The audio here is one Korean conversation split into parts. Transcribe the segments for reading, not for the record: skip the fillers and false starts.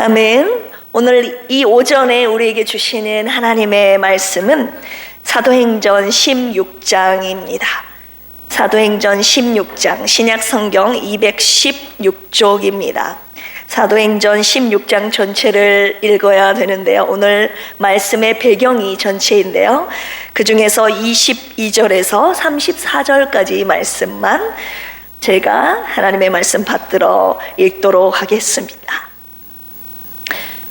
아멘. 오늘 이 오전에 우리에게 주시는 하나님의 말씀은 사도행전 16장입니다. 사도행전 16장, 신약성경 216쪽입니다. 사도행전 16장 전체를 읽어야 되는데요. 오늘 말씀의 배경이 전체인데요. 그 중에서 22절에서 34절까지 말씀만 제가 하나님의 말씀 받들어 읽도록 하겠습니다.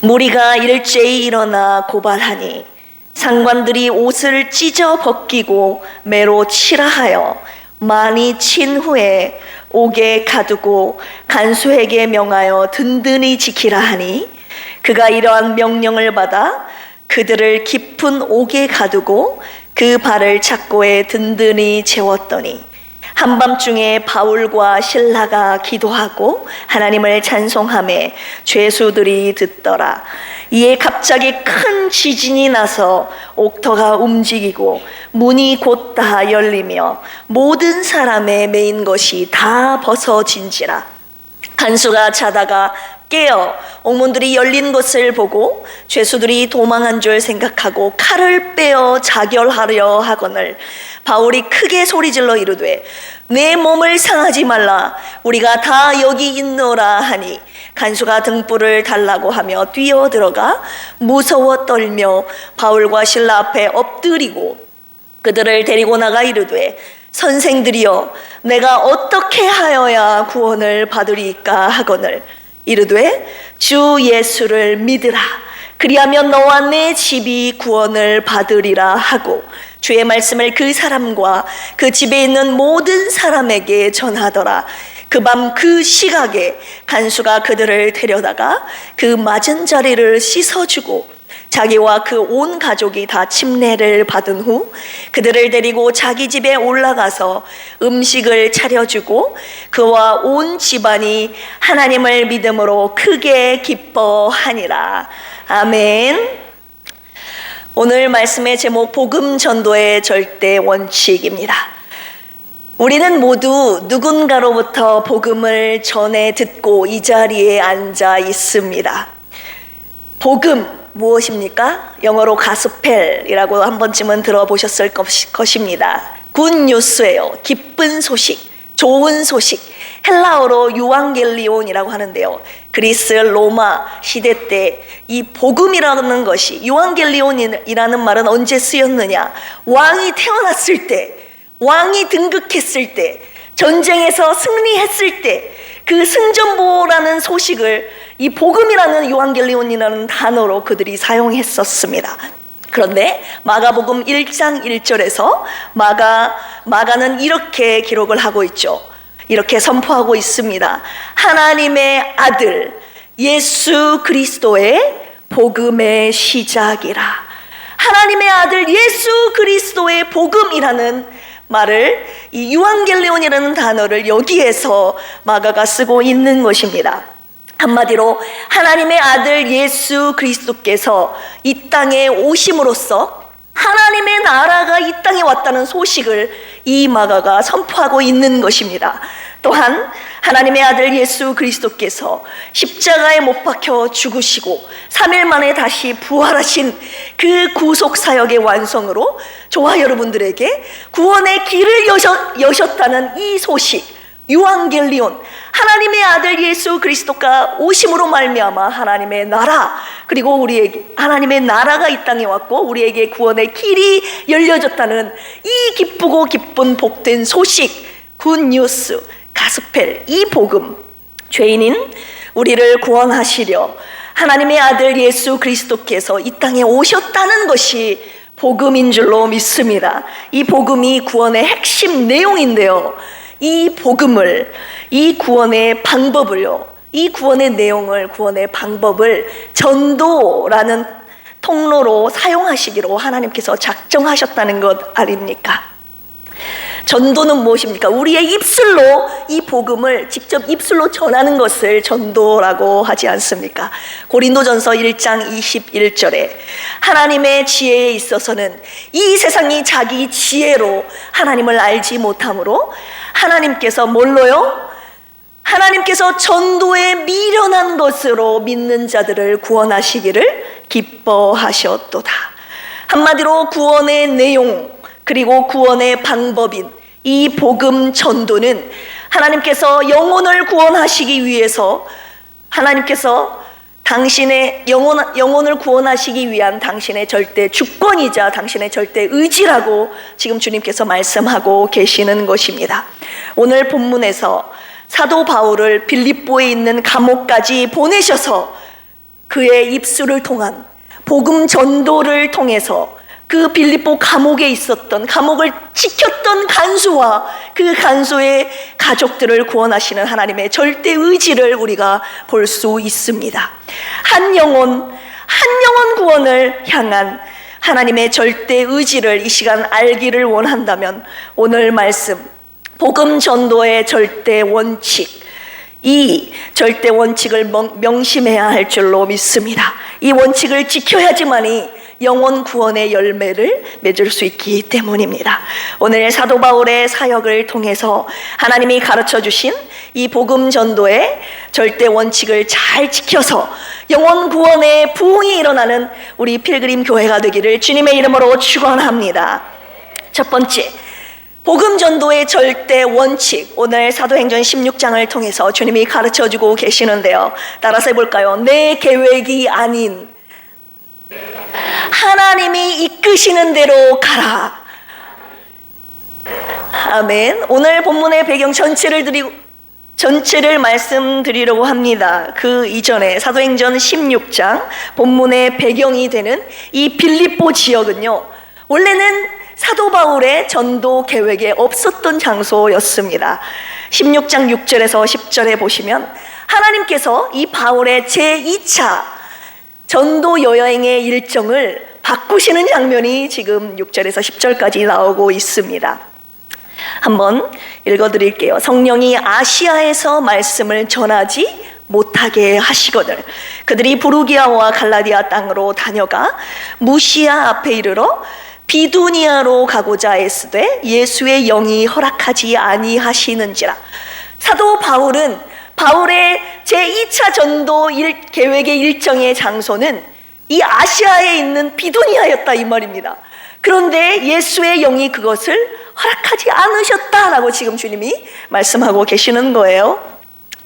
무리가 일제히 일어나 고발하니 상관들이 옷을 찢어 벗기고 매로 치라 하여 많이 친 후에 옥에 가두고 간수에게 명하여 든든히 지키라 하니 그가 이러한 명령을 받아 그들을 깊은 옥에 가두고 그 발을 착고에 든든히 채웠더니 한밤중에 바울과 실라가 기도하고 하나님을 찬송하며 죄수들이 듣더라. 이에 갑자기 큰 지진이 나서 옥터가 움직이고 문이 곧 다 열리며 모든 사람의 매인 것이 다 벗어진지라. 간수가 자다가 깨어 옥문들이 열린 것을 보고 죄수들이 도망한 줄 생각하고 칼을 빼어 자결하려 하거늘 바울이 크게 소리질러 이르되 내 몸을 상하지 말라, 우리가 다 여기 있노라 하니 간수가 등불을 달라고 하며 뛰어들어가 무서워 떨며 바울과 실라 앞에 엎드리고 그들을 데리고 나가 이르되 선생들이여, 내가 어떻게 하여야 구원을 받으리까 하거늘 이르되 주 예수를 믿으라, 그리하면 너와 내 집이 구원을 받으리라 하고 주의 말씀을 그 사람과 그 집에 있는 모든 사람에게 전하더라. 그 밤 그 시각에 간수가 그들을 데려다가 그 맞은 자리를 씻어주고 자기와 그 온 가족이 다 침례를 받은 후 그들을 데리고 자기 집에 올라가서 음식을 차려주고 그와 온 집안이 하나님을 믿음으로 크게 기뻐하니라. 아멘. 오늘 말씀의 제목, 복음 전도의 절대 원칙입니다. 우리는 모두 누군가로부터 복음을 전해 듣고 이 자리에 앉아 있습니다. 복음 무엇입니까? 영어로 가스펠이라고 한 번쯤은 들어보셨을 것입니다. 굿뉴스예요. 기쁜 소식, 좋은 소식. 헬라어로 유앙겔리온이라고 하는데요. 그리스 로마 시대 때 이 복음이라는 것이, 유앙겔리온이라는 말은 언제 쓰였느냐? 왕이 태어났을 때, 왕이 등극했을 때, 전쟁에서 승리했을 때 그 승전보라는 소식을 이 복음이라는 유앙겔리온이라는 단어로 그들이 사용했었습니다. 그런데 마가복음 1장 1절에서 마가는 이렇게 기록을 하고 있죠. 이렇게 선포하고 있습니다. 하나님의 아들 예수 그리스도의 복음의 시작이라. 하나님의 아들 예수 그리스도의 복음이라는 말을, 이 유앙겔리온이라는 단어를 여기에서 마가가 쓰고 있는 것입니다. 한마디로 하나님의 아들 예수 그리스도께서 이 땅에 오심으로써 하나님의 나라가 이 땅에 왔다는 소식을 이 마가가 선포하고 있는 것입니다. 또한 하나님의 아들 예수 그리스도께서 십자가에 못 박혀 죽으시고 3일 만에 다시 부활하신 그 구속사역의 완성으로 저와 여러분들에게 구원의 길을 여셨다는 이 소식, 유앙겔리온, 하나님의 아들 예수 그리스도가 오심으로 말미암아 하나님의 나라, 그리고 우리에게 하나님의 나라가 이 땅에 왔고 우리에게 구원의 길이 열려졌다는 이 기쁘고 기쁜 복된 소식, 굿뉴스, 가스펠, 이 복음, 죄인인 우리를 구원하시려 하나님의 아들 예수 그리스도께서 이 땅에 오셨다는 것이 복음인 줄로 믿습니다. 이 복음이 구원의 핵심 내용인데요. 이 복음을, 이 구원의 방법을요, 이 구원의 내용을, 구원의 방법을 전도라는 통로로 사용하시기로 하나님께서 작정하셨다는 것 아닙니까? 전도는 무엇입니까? 우리의 입술로 이 복음을 직접 입술로 전하는 것을 전도라고 하지 않습니까? 고린도전서 1장 21절에 하나님의 지혜에 있어서는 이 세상이 자기 지혜로 하나님을 알지 못하므로 하나님께서 뭘로요? 하나님께서 전도에 미련한 것으로 믿는 자들을 구원하시기를 기뻐하셨도다. 한마디로 구원의 내용 그리고 구원의 방법인 이 복음 전도는 하나님께서 영혼을 구원하시기 위해서 하나님께서 당신의 영혼을 구원하시기 위한 당신의 절대 주권이자 당신의 절대 의지라고 지금 주님께서 말씀하고 계시는 것입니다. 오늘 본문에서 사도 바울을 빌립보에 있는 감옥까지 보내셔서 그의 입술을 통한 복음 전도를 통해서 그 빌립보 감옥에 있었던 감옥을 지켰던 간수와 그 간수의 가족들을 구원하시는 하나님의 절대 의지를 우리가 볼 수 있습니다. 한 영혼 구원을 향한 하나님의 절대 의지를 이 시간 알기를 원한다면 오늘 말씀 복음 전도의 절대 원칙, 이 절대 원칙을 명심해야 할 줄로 믿습니다. 이 원칙을 지켜야지만이 영혼 구원의 열매를 맺을 수 있기 때문입니다. 오늘 사도 바울의 사역을 통해서 하나님이 가르쳐 주신 이 복음 전도의 절대 원칙을 잘 지켜서 영혼 구원의 부흥이 일어나는 우리 필그림 교회가 되기를 주님의 이름으로 축원합니다. 첫 번째, 복음 전도의 절대 원칙, 오늘 사도행전 16장을 통해서 주님이 가르쳐주고 계시는데요. 따라서 해볼까요? 내 계획이 아닌 하나님이 이끄시는 대로 가라. 아멘. 오늘 본문의 배경 전체를 말씀드리려고 합니다. 그 이전에 사도행전 16장 본문의 배경이 되는 이 빌립보 지역은요, 원래는 사도 바울의 전도 계획에 없었던 장소였습니다. 16장 6절에서 10절에 보시면 하나님께서 이 바울의 제2차 전도 여행의 일정을 바꾸시는 장면이 지금 6절에서 10절까지 나오고 있습니다. 한번 읽어드릴게요. 성령이 아시아에서 말씀을 전하지 못하게 하시거늘 그들이 부르기아와 갈라디아 땅으로 다녀가 무시아 앞에 이르러 비두니아로 가고자 애쓰되 예수의 영이 허락하지 아니하시는지라. 사도 바울은 바울의 제2차 전도 계획의 일정의 장소는 이 아시아에 있는 비두니아였다 이 말입니다. 그런데 예수의 영이 그것을 허락하지 않으셨다라고 지금 주님이 말씀하고 계시는 거예요.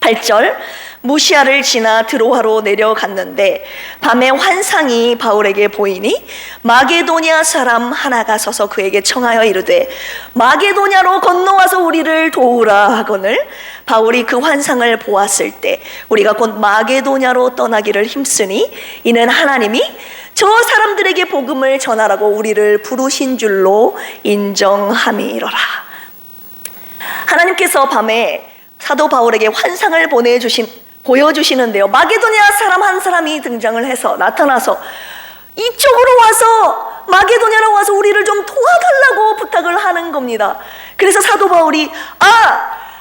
8절, 무시아를 지나 드로아로 내려갔는데 밤에 환상이 바울에게 보이니 마게도냐 사람 하나가 서서 그에게 청하여 이르되 마게도냐로 건너와서 우리를 도우라 하거늘 바울이 그 환상을 보았을 때 우리가 곧 마게도냐로 떠나기를 힘쓰니 이는 하나님이 저 사람들에게 복음을 전하라고 우리를 부르신 줄로 인정함이로라. 하나님께서 밤에 사도 바울에게 환상을 보여주시는데요. 마게도냐 사람 한 사람이 등장을 해서 나타나서 이쪽으로 와서 마게도냐로 와서 우리를 좀 도와달라고 부탁을 하는 겁니다. 그래서 사도 바울이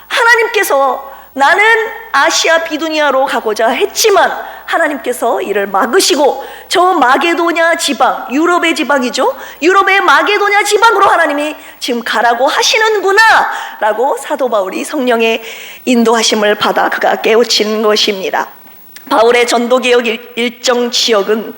하나님께서 나는 아시아 비두니아로 가고자 했지만 하나님께서 이를 막으시고 저 마게도냐 지방, 유럽의 지방이죠. 유럽의 마게도냐 지방으로 하나님이 지금 가라고 하시는구나 라고 사도 바울이 성령의 인도하심을 받아 그가 깨우친 것입니다. 바울의 전도개혁 일정 지역은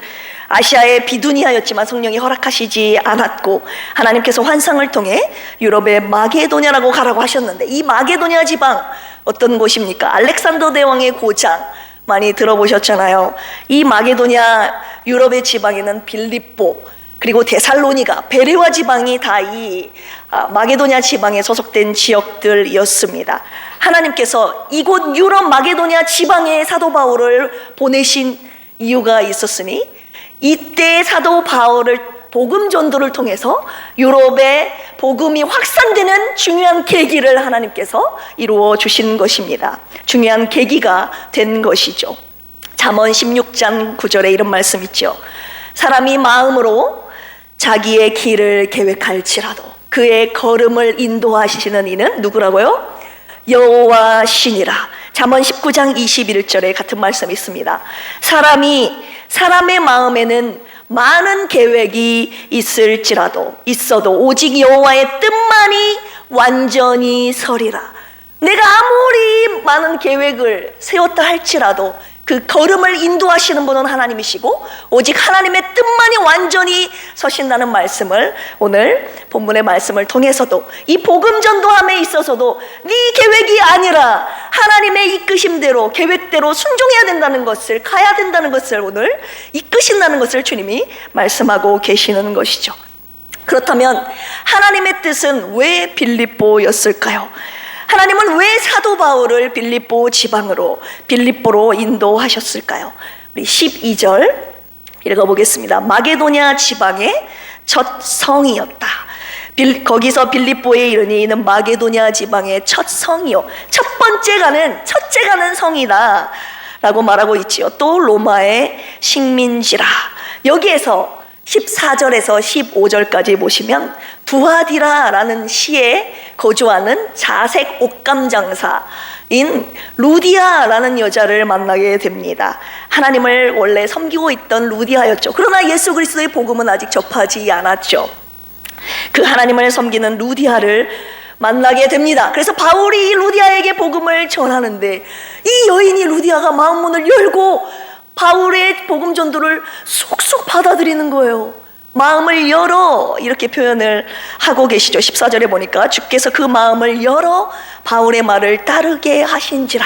아시아의 비두니아였지만 성령이 허락하시지 않았고 하나님께서 환상을 통해 유럽의 마게도냐라고 가라고 하셨는데 이 마게도냐 지방 어떤 곳입니까? 알렉산더 대왕의 고장 많이 들어보셨잖아요. 이 마게도냐 유럽의 지방에는 빌립보 그리고 데살로니가 베레와 지방이 다 이 마게도냐 지방에 소속된 지역들이었습니다. 하나님께서 이곳 유럽 마게도냐 지방에 사도 바울을 보내신 이유가 있었으니 이때 사도 바울을 복음 전도를 통해서 유럽에 복음이 확산되는 중요한 계기를 하나님께서 이루어 주신 것입니다. 중요한 계기가 된 것이죠. 잠언 16장 9절에 이런 말씀 있죠. 사람이 마음으로 자기의 길을 계획할지라도 그의 걸음을 인도하시는 이는 누구라고요? 여호와시니라. 잠언 19장 21절에 같은 말씀이 있습니다. 사람의 마음에는 많은 계획이 있어도 오직 여호와의 뜻만이 완전히 서리라. 내가 아무리 많은 계획을 세웠다 할지라도 그 걸음을 인도하시는 분은 하나님이시고 오직 하나님의 뜻만이 완전히 서신다는 말씀을 오늘 본문의 말씀을 통해서도 이 복음 전도함에 있어서도 네 계획이 아니라 하나님의 이끄심대로 계획대로 순종해야 된다는 것을, 가야 된다는 것을 오늘 이끄신다는 것을 주님이 말씀하고 계시는 것이죠. 그렇다면 하나님의 뜻은 왜 빌립보였을까요? 하나님은 왜 사도 바울을 빌립보로 인도하셨을까요? 우리 12절 읽어보겠습니다. 마게도냐 지방의 첫 성이었다. 거기서 빌립보에 이르니 이는 마게도냐 지방의 첫 성이요, 첫째 가는 성이다 라고 말하고 있지요. 또 로마의 식민지라. 여기에서 14절에서 15절까지 보시면 두아디라라는 시에 거주하는 자색 옷감 장사인 루디아라는 여자를 만나게 됩니다. 하나님을 원래 섬기고 있던 루디아였죠. 그러나 예수 그리스도의 복음은 아직 접하지 않았죠. 그 하나님을 섬기는 루디아를 만나게 됩니다. 그래서 바울이 루디아에게 복음을 전하는데 이 여인이 루디아가 마음문을 열고 바울의 복음 전도를 쏙쏙 받아들이는 거예요. 마음을 열어, 이렇게 표현을 하고 계시죠. 14절에 보니까 주께서 그 마음을 열어 바울의 말을 따르게 하신지라.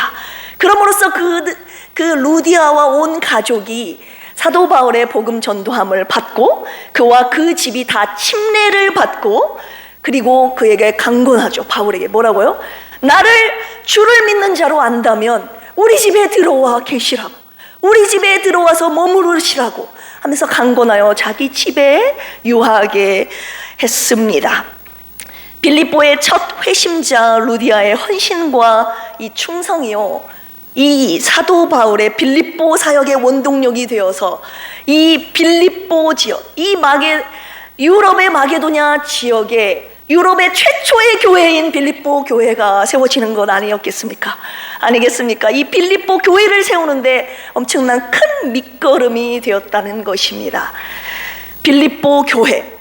그럼으로써 그 루디아와 온 가족이 사도 바울의 복음 전도함을 받고 그와 그 집이 다 침례를 받고 그리고 그에게 강권하죠. 바울에게 뭐라고요? 나를 주를 믿는 자로 안다면 우리 집에 들어와 계시라고, 우리 집에 들어와서 머무르시라고 하면서 강권하여 자기 집에 유하게 했습니다. 빌립보의 첫 회심자 루디아의 헌신과 이 충성이요, 이 사도 바울의 빌립보 사역의 원동력이 되어서 이 빌립보 지역, 유럽의 마게도냐 지역에 유럽의 최초의 교회인 빌립보 교회가 세워지는 것 아니었겠습니까? 이 빌립보 교회를 세우는데 엄청난 큰 밑거름이 되었다는 것입니다. 빌립보 교회,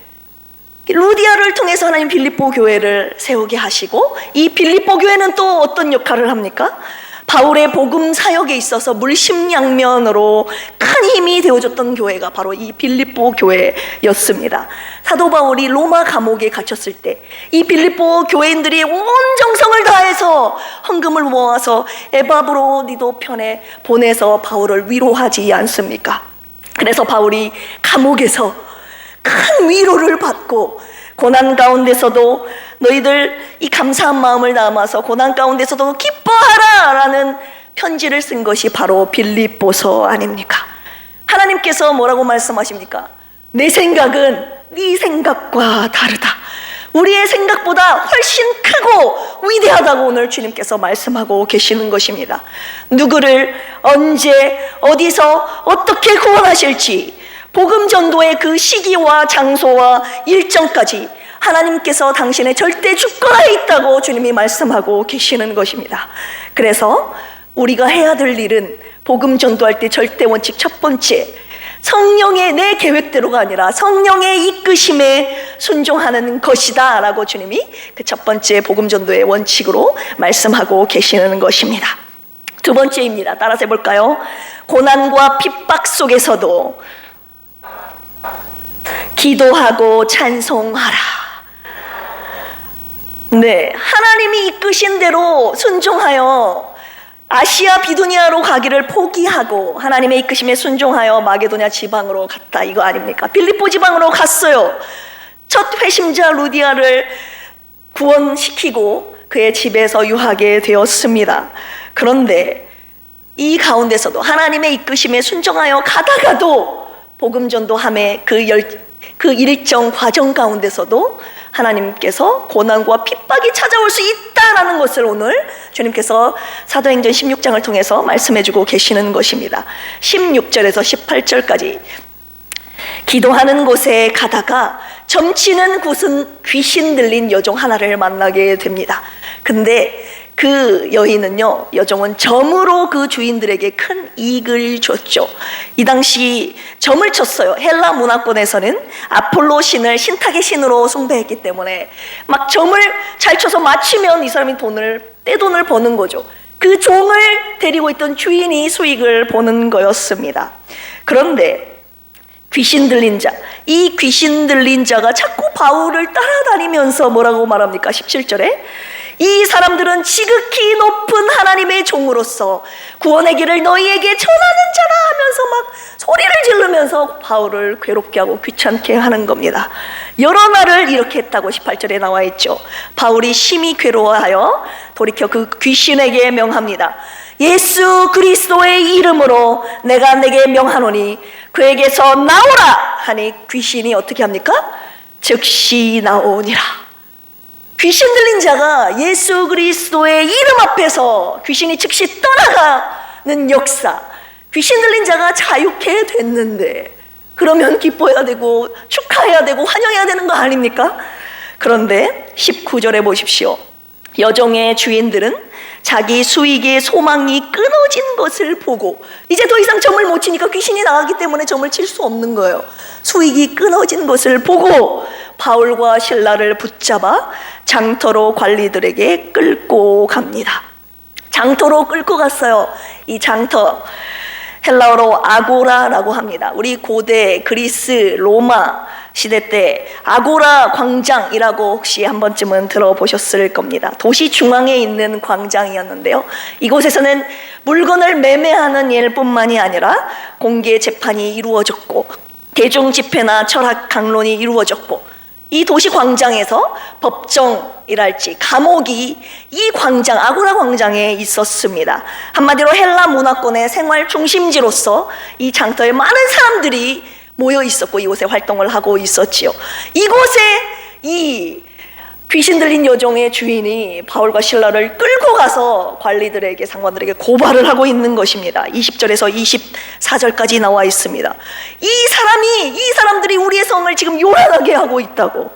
루디아를 통해서 하나님 빌립보 교회를 세우게 하시고 이 빌립보 교회는 또 어떤 역할을 합니까? 바울의 복음 사역에 있어서 물심양면으로 큰 힘이 되어줬던 교회가 바로 이 빌립보 교회였습니다. 사도 바울이 로마 감옥에 갇혔을 때 이 빌립보 교회인들이 온 정성을 다해서 헌금을 모아서 에바브로니도 편에 보내서 바울을 위로하지 않습니까? 그래서 바울이 감옥에서 큰 위로를 받고 고난 가운데서도 너희들 이 감사한 마음을 담아서 고난 가운데서도 기뻐하라 라는 편지를 쓴 것이 바로 빌립보서 아닙니까? 하나님께서 뭐라고 말씀하십니까? 내 생각은 네 생각과 다르다. 우리의 생각보다 훨씬 크고 위대하다고 오늘 주님께서 말씀하고 계시는 것입니다. 누구를 언제 어디서 어떻게 구원하실지 복음 전도의 그 시기와 장소와 일정까지 하나님께서 당신의 절대 주권하에 있다고 주님이 말씀하고 계시는 것입니다. 그래서 우리가 해야 될 일은 복음 전도할 때 절대 원칙 첫 번째, 성령의 내 계획대로가 아니라 성령의 이끄심에 순종하는 것이다 라고 주님이 그 첫 번째 복음 전도의 원칙으로 말씀하고 계시는 것입니다. 두 번째입니다. 따라서 해볼까요? 고난과 핍박 속에서도 기도하고 찬송하라. 네, 하나님이 이끄신 대로 순종하여 아시아 비두니아로 가기를 포기하고 하나님의 이끄심에 순종하여 마게도냐 지방으로 갔다, 이거 아닙니까? 빌립보 지방으로 갔어요. 첫 회심자 루디아를 구원시키고 그의 집에서 유하게 되었습니다. 그런데 이 가운데서도 하나님의 이끄심에 순종하여 가다가도 복음 전도함의 그 일정 과정 가운데서도 하나님께서 고난과 핍박이 찾아올 수 있다라는 것을 오늘 주님께서 사도행전 16장을 통해서 말씀해주고 계시는 것입니다. 16절에서 18절까지 기도하는 곳에 가다가 점치는 귀신 들린 여종 하나를 만나게 됩니다. 근데 그 여종은 점으로 그 주인들에게 큰 이익을 줬죠. 이 당시 점을 쳤어요. 헬라 문화권에서는 아폴로 신을 신탁의 신으로 숭배했기 때문에 막 점을 잘 쳐서 맞추면 이 사람이 돈을 떼돈을 버는 거죠. 그 종을 데리고 있던 주인이 수익을 보는 거였습니다. 그런데 귀신 들린 자, 이 귀신 들린 자가 자꾸 바울을 따라다니면서 뭐라고 말합니까? 17절에 이 사람들은 지극히 높은 하나님의 종으로서 구원의 길을 너희에게 전하는 자라 하면서 막 소리를 지르면서 바울을 괴롭게 하고 귀찮게 하는 겁니다. 여러 날을 이렇게 했다고 18절에 나와 있죠. 바울이 심히 괴로워하여 돌이켜 그 귀신에게 명합니다. 예수 그리스도의 이름으로 내가 내게 명하노니 그에게서 나오라 하니 귀신이 어떻게 합니까? 즉시 나오니라. 귀신 들린 자가 예수 그리스도의 이름 앞에서 귀신이 즉시 떠나가는 역사, 귀신 들린 자가 자유케 됐는데 그러면 기뻐해야 되고 축하해야 되고 환영해야 되는 거 아닙니까? 그런데 19절에 보십시오. 여종의 주인들은 자기 수익의 소망이 끊어진 것을 보고 이제 더 이상 점을 못 치니까 귀신이 나가기 때문에 점을 칠 수 없는 거예요. 수익이 끊어진 것을 보고 바울과 실라를 붙잡아 장터로 관리들에게 끌고 갑니다. 장터로 끌고 갔어요. 이 장터 헬라어로 아고라라고 합니다. 우리 고대 그리스 로마 시대 때 아고라 광장이라고 혹시 한 번쯤은 들어보셨을 겁니다. 도시 중앙에 있는 광장이었는데요. 이곳에서는 물건을 매매하는 일뿐만이 아니라 공개 재판이 이루어졌고 대중 집회나 철학 강론이 이루어졌고 이 도시 광장에서 법정이랄지 감옥이 이 광장 아고라 광장에 있었습니다. 한마디로 헬라 문화권의 생활 중심지로서 이 장터에 많은 사람들이 모여 있었고 이곳에 활동을 하고 있었지요. 이곳에 이 귀신 들린 여종의 주인이 바울과 실라를 끌고 가서 관리들에게 상관들에게 고발을 하고 있는 것입니다. 20절에서 24절까지 나와 있습니다. 이 사람들이 우리의 성을 지금 요란하게 하고 있다고,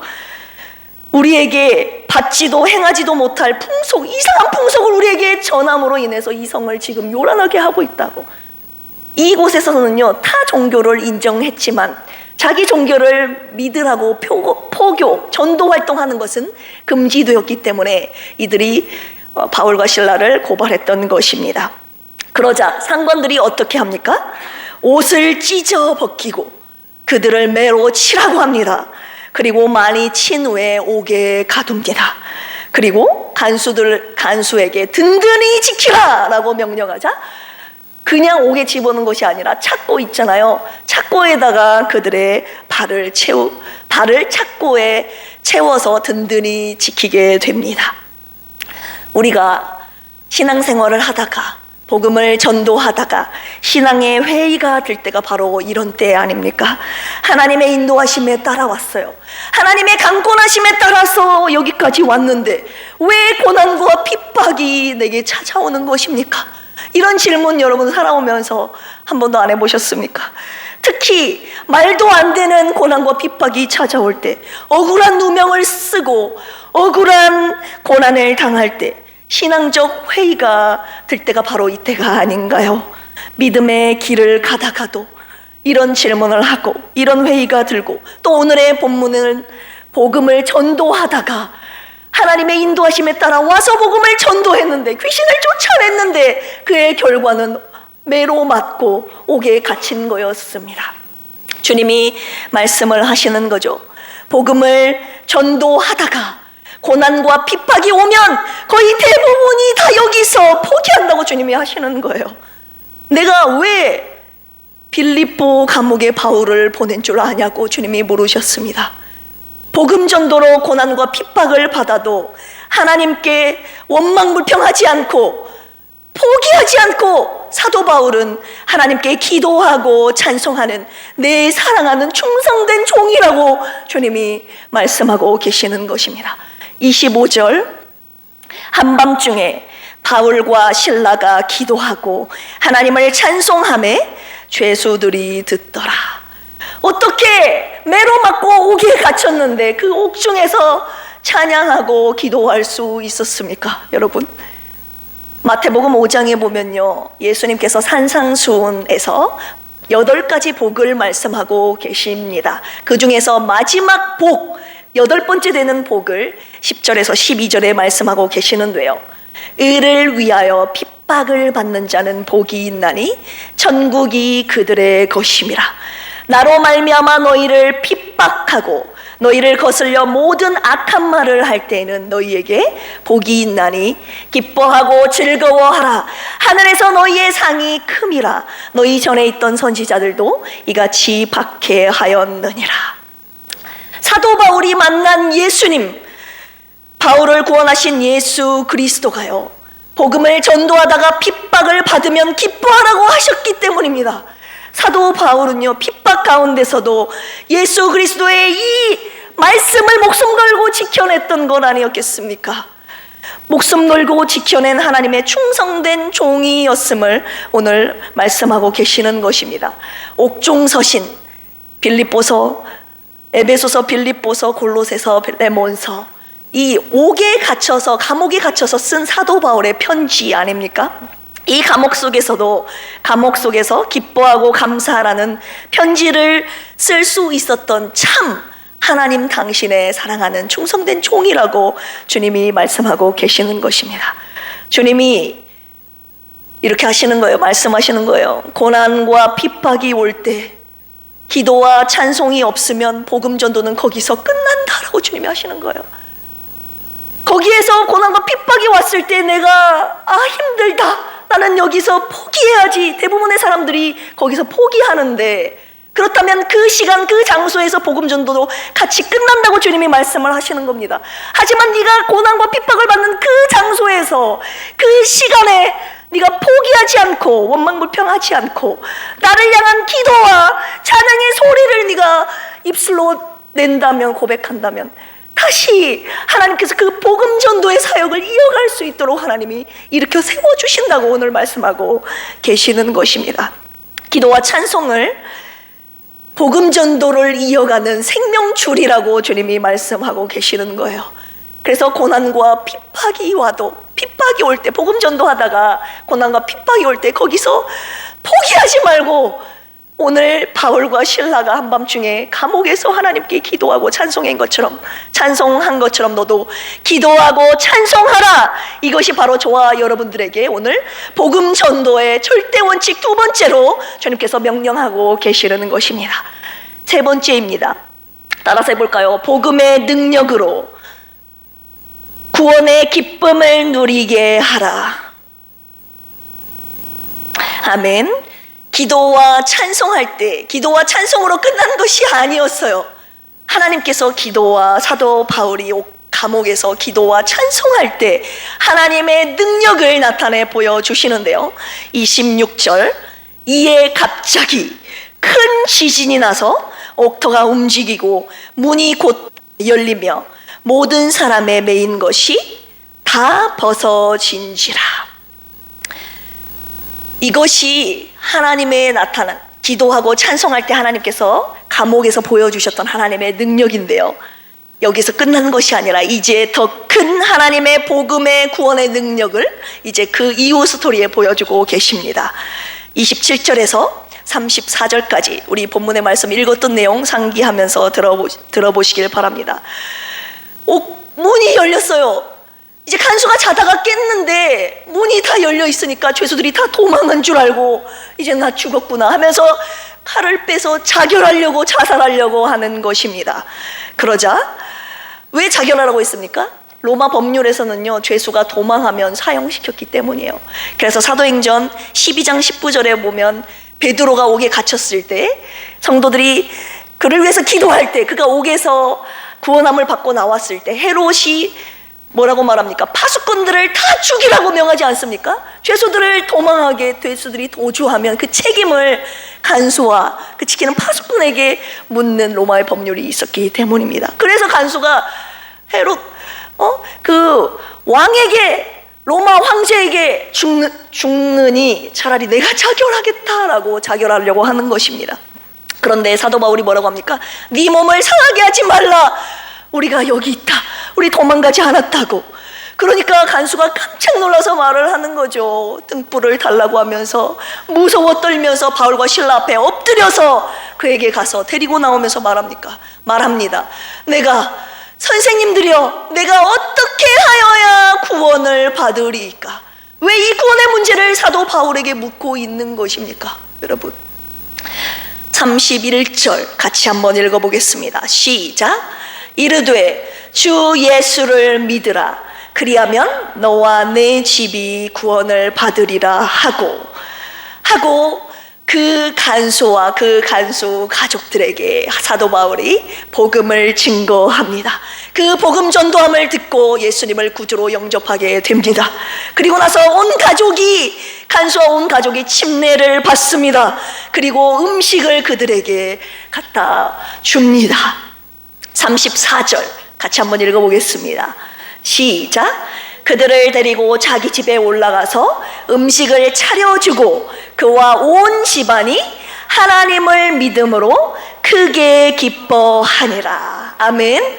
우리에게 받지도 행하지도 못할 풍속, 이상한 풍속을 우리에게 전함으로 인해서 이 성을 지금 요란하게 하고 있다고. 이곳에서는요, 타 종교를 인정했지만 자기 종교를 믿으라고 포교, 전도 활동하는 것은 금지되었기 때문에 이들이 바울과 실라를 고발했던 것입니다. 그러자 상관들이 어떻게 합니까? 옷을 찢어 벗기고 그들을 매로 치라고 합니다. 그리고 많이 친 후에 옥에 가둡니다. 그리고 간수에게 든든히 지키라 라고 명령하자 그냥 옥에 집어넣은 것이 아니라 착고 있잖아요. 착고에다가 그들의 발을 착고에 채워서 든든히 지키게 됩니다. 우리가 신앙생활을 하다가 복음을 전도하다가 신앙의 회의가 될 때가 바로 이런 때 아닙니까? 하나님의 인도하심에 따라왔어요. 하나님의 강권하심에 따라서 여기까지 왔는데 왜 고난과 핍박이 내게 찾아오는 것입니까? 이런 질문 여러분 살아오면서 한 번도 안 해보셨습니까? 특히 말도 안 되는 고난과 핍박이 찾아올 때, 억울한 누명을 쓰고 억울한 고난을 당할 때 신앙적 회의가 들 때가 바로 이때가 아닌가요? 믿음의 길을 가다가도 이런 질문을 하고 이런 회의가 들고, 또 오늘의 본문은 복음을 전도하다가 하나님의 인도하심에 따라 와서 복음을 전도했는데 귀신을 쫓아냈는데 그의 결과는 매로 맞고 옥에 갇힌 거였습니다. 주님이 말씀을 하시는 거죠. 복음을 전도하다가 고난과 핍박이 오면 거의 대부분이 다 여기서 포기한다고 주님이 하시는 거예요. 내가 왜 빌립보 감옥에 바울을 보낸 줄 아냐고 주님이 물으셨습니다. 복음 전도로 고난과 핍박을 받아도 하나님께 원망불평하지 않고 포기하지 않고 사도 바울은 하나님께 기도하고 찬송하는 내 사랑하는 충성된 종이라고 주님이 말씀하고 계시는 것입니다. 25절, 한밤중에 바울과 실라가 기도하고 하나님을 찬송하매 죄수들이 듣더라. 어떻게 매로 맞고 옥에 갇혔는데 그 옥중에서 찬양하고 기도할 수 있었습니까? 여러분, 마태복음 5장에 보면요, 예수님께서 산상수훈에서 8가지 복을 말씀하고 계십니다. 그 중에서 마지막 복, 8번째 되는 복을 10절에서 12절에 말씀하고 계시는데요, 의를 위하여 핍박을 받는 자는 복이 있나니 천국이 그들의 것임이라. 나로 말미암아 너희를 핍박하고 너희를 거슬려 모든 악한 말을 할 때에는 너희에게 복이 있나니 기뻐하고 즐거워하라. 하늘에서 너희의 상이 큼이라. 너희 전에 있던 선지자들도 이같이 박해하였느니라. 사도 바울이 만난 예수님, 바울을 구원하신 예수 그리스도가요, 복음을 전도하다가 핍박을 받으면 기뻐하라고 하셨기 때문입니다. 사도 바울은요, 핍박 가운데서도 예수 그리스도의 이 말씀을 목숨 걸고 지켜냈던 건 아니었겠습니까? 목숨 걸고 지켜낸 하나님의 충성된 종이었음을 오늘 말씀하고 계시는 것입니다. 옥중서신, 빌립보서, 에베소서, 빌립보서, 골로새서, 레몬서, 이 옥에 갇혀서, 감옥에 갇혀서 쓴 사도 바울의 편지 아닙니까? 이 감옥 속에서 기뻐하고 감사하라는 편지를 쓸 수 있었던 참 하나님 당신의 사랑하는 충성된 종이라고 주님이 말씀하고 계시는 것입니다. 주님이 이렇게 하시는 거예요. 말씀하시는 거예요. 고난과 핍박이 올 때 기도와 찬송이 없으면 복음 전도는 거기서 끝난다라고 주님이 하시는 거예요. 거기에서 고난과 핍박이 왔을 때 내가 힘들다, 나는 여기서 포기해야지. 대부분의 사람들이 거기서 포기하는데, 그렇다면 그 시간 그 장소에서 복음 전도도 같이 끝난다고 주님이 말씀을 하시는 겁니다. 하지만 네가 고난과 핍박을 받는 그 장소에서, 그 시간에 네가 포기하지 않고 원망불평하지 않고 나를 향한 기도와 찬양의 소리를 네가 입술로 낸다면, 고백한다면 다시 하나님께서 그 복음 전도의 사역을 이어갈 수 있도록 하나님이 일으켜 세워주신다고 오늘 말씀하고 계시는 것입니다. 기도와 찬송을 복음 전도를 이어가는 생명줄이라고 주님이 말씀하고 계시는 거예요. 그래서 고난과 핍박이 와도, 핍박이 올 때, 복음 전도하다가 고난과 핍박이 올 때 거기서 포기하지 말고, 오늘 바울과 실라가 한밤중에 감옥에서 하나님께 기도하고 찬송한 것처럼 너도 기도하고 찬송하라. 이것이 바로 저와 여러분들에게 오늘 복음 전도의 절대 원칙 두 번째로 주님께서 명령하고 계시는 것입니다. 세 번째입니다. 따라서 해볼까요? 복음의 능력으로 구원의 기쁨을 누리게 하라. 아멘. 기도와 찬송할 때, 기도와 찬송으로 끝난 것이 아니었어요. 하나님께서 기도와, 사도 바울이 감옥에서 기도와 찬송할 때 하나님의 능력을 나타내 보여주시는데요. 26절, 이에 갑자기 큰 지진이 나서 옥토가 움직이고 문이 곧 열리며 모든 사람의 매인 것이 다 벗어진지라. 이것이 하나님의 나타난, 기도하고 찬송할 때 하나님께서 감옥에서 보여주셨던 하나님의 능력인데요, 여기서 끝난 것이 아니라 이제 더 큰 하나님의 복음의 구원의 능력을 이제 그 이후 스토리에 보여주고 계십니다. 27절에서 34절까지 우리 본문의 말씀 읽었던 내용 상기하면서 들어보시길 바랍니다. 문이 열렸어요. 이제 간수가 자다가 깼는데 문이 다 열려 있으니까 죄수들이 다 도망한 줄 알고 이제 나 죽었구나 하면서 칼을 빼서 자결하려고, 자살하려고 하는 것입니다. 그러자, 왜 자결하라고 했습니까? 로마 법률에서는요, 죄수가 도망하면 사형시켰기 때문이에요. 그래서 사도행전 12장 19절에 보면 베드로가 옥에 갇혔을 때 성도들이 그를 위해서 기도할 때, 그가 옥에서 구원함을 받고 나왔을 때 헤롯이 뭐라고 말합니까? 파수꾼들을 다 죽이라고 명하지 않습니까? 죄수들을 도망하게, 죄수들이 도주하면 그 책임을 간수와 그 지키는 파수꾼에게 묻는 로마의 법률이 있었기 때문입니다. 그래서 간수가 헤롯, 그 왕에게, 로마 황제에게 죽느니 차라리 내가 자결하겠다라고 자결하려고 하는 것입니다. 그런데 사도 바울이 뭐라고 합니까? 네 몸을 상하게 하지 말라. 우리가 여기 있다. 우리 도망가지 않았다고. 그러니까 간수가 깜짝 놀라서 말을 하는 거죠. 등불을 달라고 하면서 무서워 떨면서 바울과 실라 앞에 엎드려서 그에게 가서 데리고 나오면서 말합니다. 내가 선생님들이여, 내가 어떻게 하여야 구원을 받으리이까? 왜 이 구원의 문제를 사도 바울에게 묻고 있는 것입니까? 여러분, 31절 같이 한번 읽어보겠습니다. 시작. 이르되 주 예수를 믿으라. 그리하면 너와 내 집이 구원을 받으리라 하고 그 간소와 그 간소 가족들에게 사도 바울이 복음을 증거합니다. 그 복음 전도함을 듣고 예수님을 구주로 영접하게 됩니다. 그리고 나서 간소와 온 가족이 침례를 받습니다. 그리고 음식을 그들에게 갖다 줍니다. 34절 같이 한번 읽어보겠습니다. 시작. 그들을 데리고 자기 집에 올라가서 음식을 차려주고 그와 온 집안이 하나님을 믿음으로 크게 기뻐하니라. 아멘.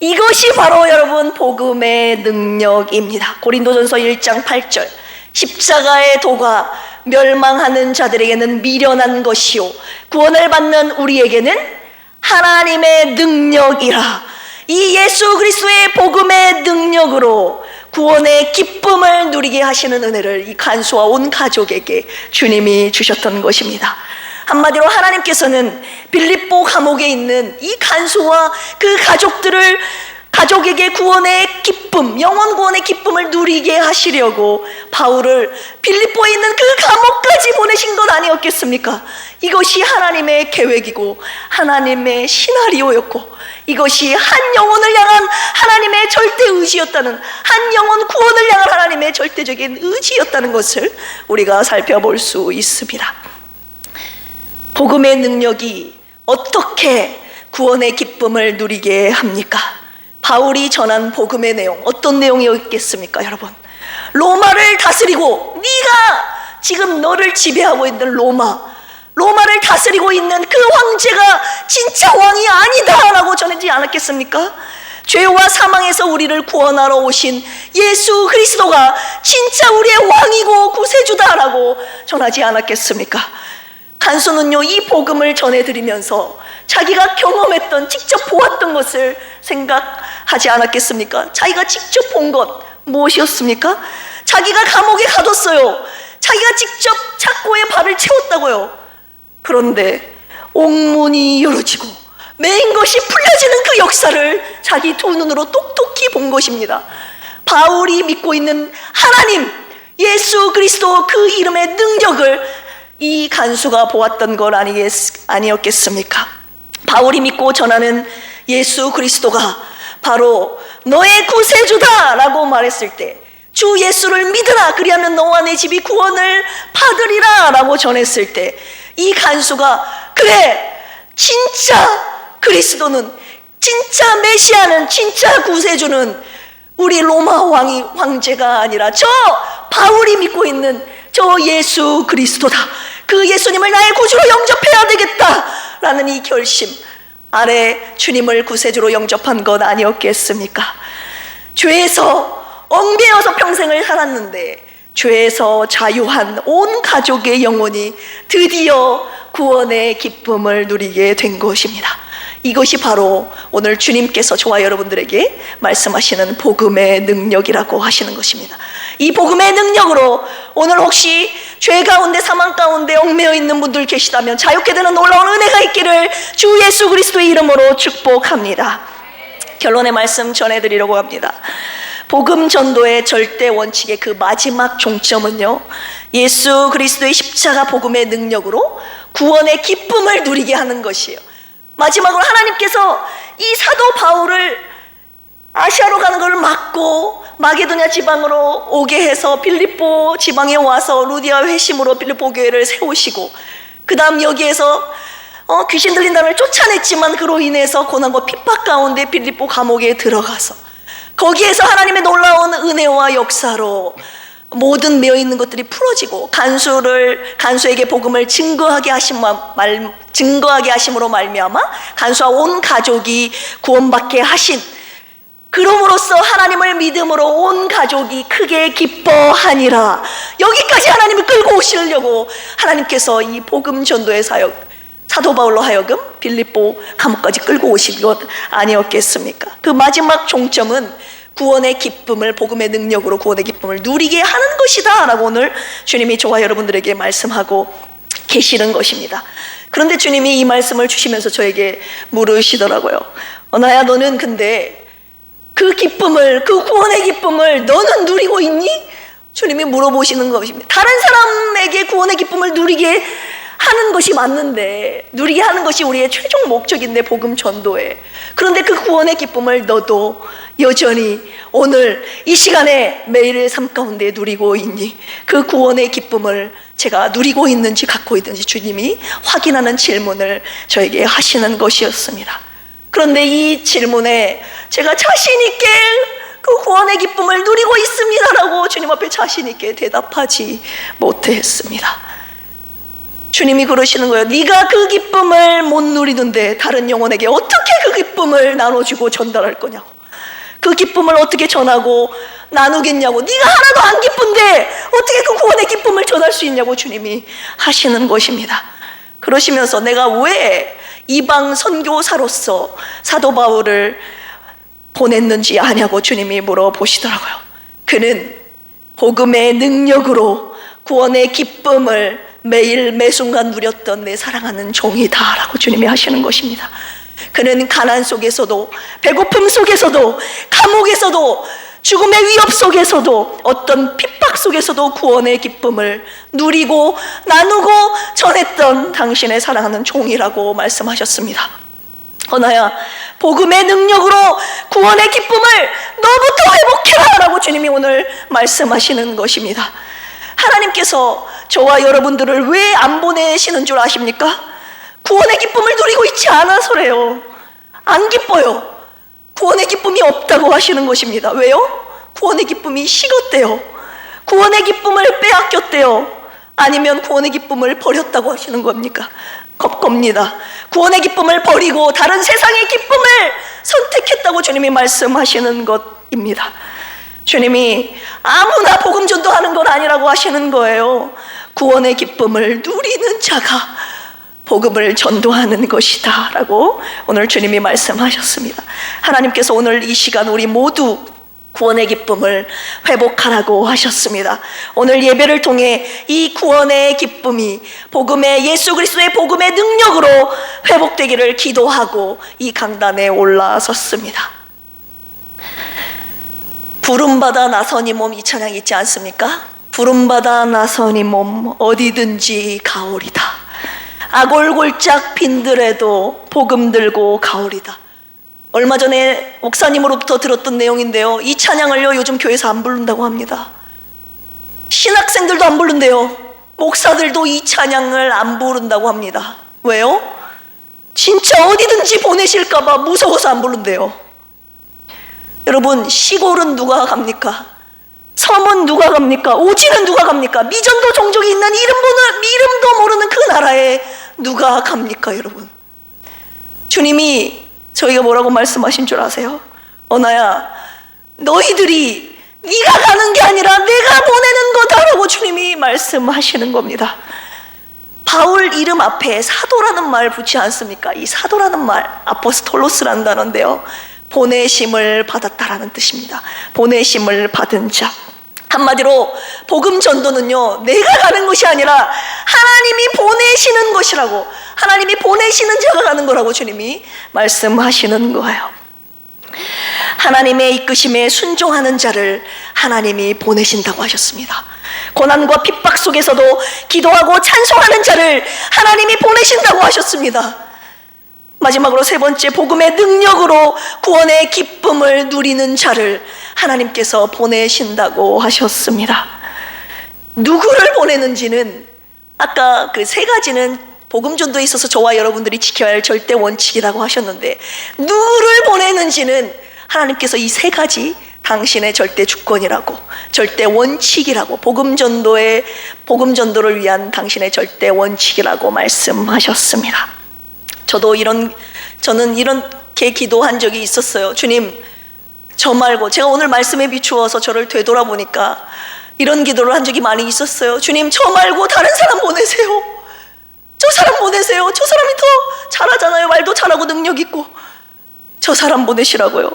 이것이 바로 여러분 복음의 능력입니다. 고린도전서 1장 8절. 십자가의 도가 멸망하는 자들에게는 미련한 것이요 구원을 받는 우리에게는 하나님의 능력이라. 이 예수 그리스도의 복음의 능력으로 구원의 기쁨을 누리게 하시는 은혜를 이 간소와 온 가족에게 주님이 주셨던 것입니다. 한마디로 하나님께서는 빌립보 감옥에 있는 이 간소와 그 가족에게 구원의 기쁨, 영원 구원의 기쁨을 누리게 하시려고 바울을 빌립보에 있는 그 감옥까지 보내신 것 아니었겠습니까? 이것이 하나님의 계획이고 하나님의 시나리오였고 이것이 한 영혼을 향한 하나님의 절대 의지였다는, 한 영혼 구원을 향한 하나님의 절대적인 의지였다는 것을 우리가 살펴볼 수 있습니다. 복음의 능력이 어떻게 구원의 기쁨을 누리게 합니까? 바울이 전한 복음의 내용, 어떤 내용이었겠습니까, 여러분? 로마를 다스리고, 네가 지금 너를 지배하고 있는 로마를 다스리고 있는 그 황제가 진짜 왕이 아니다라고 전하지 않았겠습니까? 죄와 사망에서 우리를 구원하러 오신 예수 그리스도가 진짜 우리의 왕이고 구세주다라고 전하지 않았겠습니까? 간수는요, 이 복음을 전해드리면서 자기가 경험했던, 직접 보았던 것을 생각하지 않았겠습니까? 자기가 직접 본 것 무엇이었습니까? 자기가 감옥에 가뒀어요. 자기가 직접 착고에 발을 채웠다고요. 그런데 옥문이 열어지고 매인 것이 풀려지는 그 역사를 자기 두 눈으로 똑똑히 본 것입니다. 바울이 믿고 있는 하나님, 예수 그리스도 그 이름의 능력을 이 간수가 보았던 것 아니었겠습니까? 바울이 믿고 전하는 예수 그리스도가 바로 너의 구세주다라고 말했을 때, 주 예수를 믿으라 그리하면 너와 내 집이 구원을 받으리라 라고 전했을 때, 이 간수가 그래, 진짜 그리스도는, 진짜 메시아는, 진짜 구세주는 우리 로마 황제가 아니라 저 바울이 믿고 있는 저 예수 그리스도다, 그 예수님을 나의 구주로 영접해야 되겠다라는 이 결심 아래 주님을 구세주로 영접한 것 아니었겠습니까? 죄에서 얽매여서 평생을 살았는데 죄에서 자유한 온 가족의 영혼이 드디어 구원의 기쁨을 누리게 된 것입니다. 이것이 바로 오늘 주님께서 저와 여러분들에게 말씀하시는 복음의 능력이라고 하시는 것입니다. 이 복음의 능력으로 오늘 혹시 죄 가운데, 사망 가운데 얽매여 있는 분들 계시다면 자유케 되는 놀라운 은혜가 있기를 주 예수 그리스도의 이름으로 축복합니다. 결론의 말씀 전해드리려고 합니다. 복음 전도의 절대 원칙의 그 마지막 종점은요, 예수 그리스도의 십자가 복음의 능력으로 구원의 기쁨을 누리게 하는 것이에요. 마지막으로 하나님께서 이 사도 바울을 아시아로 가는 것을 막고 마게도냐 지방으로 오게 해서 빌립보 지방에 와서 루디아 회심으로 빌립보 교회를 세우시고, 그 다음 여기에서 귀신 들린다를 쫓아냈지만 그로 인해서 고난과 핍박 가운데 빌립보 감옥에 들어가서 거기에서 하나님의 놀라운 은혜와 역사로 모든 매여 있는 것들이 풀어지고 간수에게 복음을 증거하게 하심으로 말미암아 간수와 온 가족이 구원받게 하신, 그럼으로써 하나님을 믿음으로 온 가족이 크게 기뻐하니라. 여기까지 하나님을 끌고 오시려고 하나님께서 이 복음 전도의 사역 사도 바울로 하여금 빌립보 감옥까지 끌고 오신 것 아니었겠습니까? 그 마지막 종점은 구원의 기쁨을, 복음의 능력으로 구원의 기쁨을 누리게 하는 것이다 라고 오늘 주님이 저와 여러분들에게 말씀하고 계시는 것입니다. 그런데 주님이 이 말씀을 주시면서 저에게 물으시더라고요. 나야, 너는 근데 그 기쁨을, 그 구원의 기쁨을 너는 누리고 있니? 주님이 물어보시는 것입니다. 다른 사람에게 구원의 기쁨을 누리게 하는 것이 맞는데, 누리게 하는 것이 우리의 최종 목적인데, 복음 전도에. 그런데 그 구원의 기쁨을 너도 여전히 오늘 이 시간에 매일의 삶 가운데 누리고 있니? 그 구원의 기쁨을 제가 누리고 있는지 갖고 있는지 주님이 확인하는 질문을 저에게 하시는 것이었습니다. 그런데 이 질문에 제가 자신 있게 그 구원의 기쁨을 누리고 있습니다라고 주님 앞에 자신 있게 대답하지 못했습니다. 주님이 그러시는 거예요. 네가 그 기쁨을 못 누리는데 다른 영혼에게 어떻게 그 기쁨을 나눠주고 전달할 거냐고. 그 기쁨을 어떻게 전하고 나누겠냐고. 네가 하나도 안 기쁜데 어떻게 그 구원의 기쁨을 전할 수 있냐고 주님이 하시는 것입니다. 그러시면서 내가 왜 이방 선교사로서 사도 바울을 보냈는지 아냐고 주님이 물어보시더라고요. 그는 복음의 능력으로 구원의 기쁨을 매일 매순간 누렸던 내 사랑하는 종이다 라고 주님이 하시는 것입니다. 그는 가난 속에서도, 배고픔 속에서도, 감옥에서도, 죽음의 위협 속에서도, 어떤 핍박 속에서도 구원의 기쁨을 누리고 나누고 전했던 당신의 사랑하는 종이라고 말씀하셨습니다. 나야, 복음의 능력으로 구원의 기쁨을 너부터 회복해라 라고 주님이 오늘 말씀하시는 것입니다. 하나님께서 저와 여러분들을 왜 안 보내시는 줄 아십니까? 구원의 기쁨을 누리고 있지 않아서래요. 안 기뻐요. 구원의 기쁨이 없다고 하시는 것입니다. 왜요? 구원의 기쁨이 식었대요. 구원의 기쁨을 빼앗겼대요. 아니면 구원의 기쁨을 버렸다고 하시는 겁니까? 겁니다. 구원의 기쁨을 버리고 다른 세상의 기쁨을 선택했다고 주님이 말씀하시는 것입니다. 주님이 아무나 복음 전도하는 건 아니라고 하시는 거예요. 구원의 기쁨을 누리는 자가 복음을 전도하는 것이다 라고 오늘 주님이 말씀하셨습니다. 하나님께서 오늘 이 시간 우리 모두 구원의 기쁨을 회복하라고 하셨습니다. 오늘 예배를 통해 이 구원의 기쁨이 복음의, 예수 그리스도의 복음의 능력으로 회복되기를 기도하고 이 강단에 올라섰습니다. 부름받아 나서니 몸, 이 찬양 있지 않습니까? 부름받아 나서니 몸 어디든지 가오리다. 아골골짝 빈들에도 복음 들고 가오리다. 얼마 전에 목사님으로부터 들었던 내용인데요, 이 찬양을요 요즘 교회에서 안 부른다고 합니다. 신학생들도 안 부른대요. 목사들도 이 찬양을 안 부른다고 합니다. 왜요? 진짜 어디든지 보내실까봐 무서워서 안 부른대요. 여러분, 시골은 누가 갑니까? 섬은 누가 갑니까? 오지는 누가 갑니까? 미전도 종족이 있는 이름도 모르는 그 나라에 누가 갑니까, 여러분? 주님이 저희가 뭐라고 말씀하신 줄 아세요? 나야, 너희들이 네가 가는 게 아니라 내가 보내는 거다라고 주님이 말씀하시는 겁니다. 바울 이름 앞에 사도라는 말 붙지 않습니까? 이 사도라는 말, 아포스톨로스라는 단어인데요, 보내심을 받았다라는 뜻입니다. 보내심을 받은 자. 한마디로 복음 전도는요, 내가 가는 것이 아니라 하나님이 보내시는 것이라고, 하나님이 보내시는 자가 가는 거라고 주님이 말씀하시는 거예요. 하나님의 이끄심에 순종하는 자를 하나님이 보내신다고 하셨습니다. 고난과 핍박 속에서도 기도하고 찬송하는 자를 하나님이 보내신다고 하셨습니다. 마지막으로 세 번째, 복음의 능력으로 구원의 기쁨을 누리는 자를 하나님께서 보내신다고 하셨습니다. 누구를 보내는지는 아까 그 세 가지는 복음 전도에 있어서 저와 여러분들이 지켜야 할 절대 원칙이라고 하셨는데, 누구를 보내는지는 하나님께서 이 세 가지 당신의 절대 주권이라고, 절대 원칙이라고, 복음 전도를 위한 당신의 절대 원칙이라고 말씀하셨습니다. 저는 이렇게 기도한 적이 있었어요. 주님, 저 말고, 제가 오늘 말씀에 비추어서 저를 되돌아보니까 이런 기도를 한 적이 많이 있었어요. 주님, 저 말고 다른 사람 보내세요. 저 사람 보내세요. 저 사람이 더 잘하잖아요. 말도 잘하고 능력 있고. 저 사람 보내시라고요.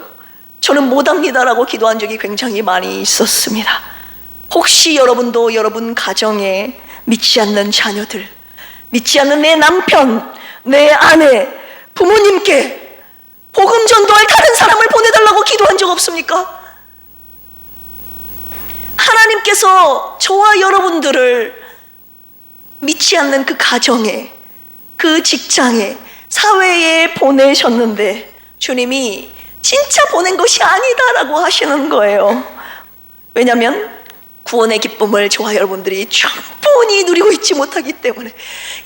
저는 못합니다라고 기도한 적이 굉장히 많이 있었습니다. 혹시 여러분도 여러분 가정에 믿지 않는 자녀들, 믿지 않는 내 남편, 내 아내, 부모님께 복음 전도할 다른 사람을 보내달라고 기도한 적 없습니까? 하나님께서 저와 여러분들을 믿지 않는 그 가정에, 그 직장에, 사회에 보내셨는데 주님이 진짜 보낸 것이 아니다라고 하시는 거예요. 왜냐하면 구원의 기쁨을 저와 여러분들이 충분히 누리고 있지 못하기 때문에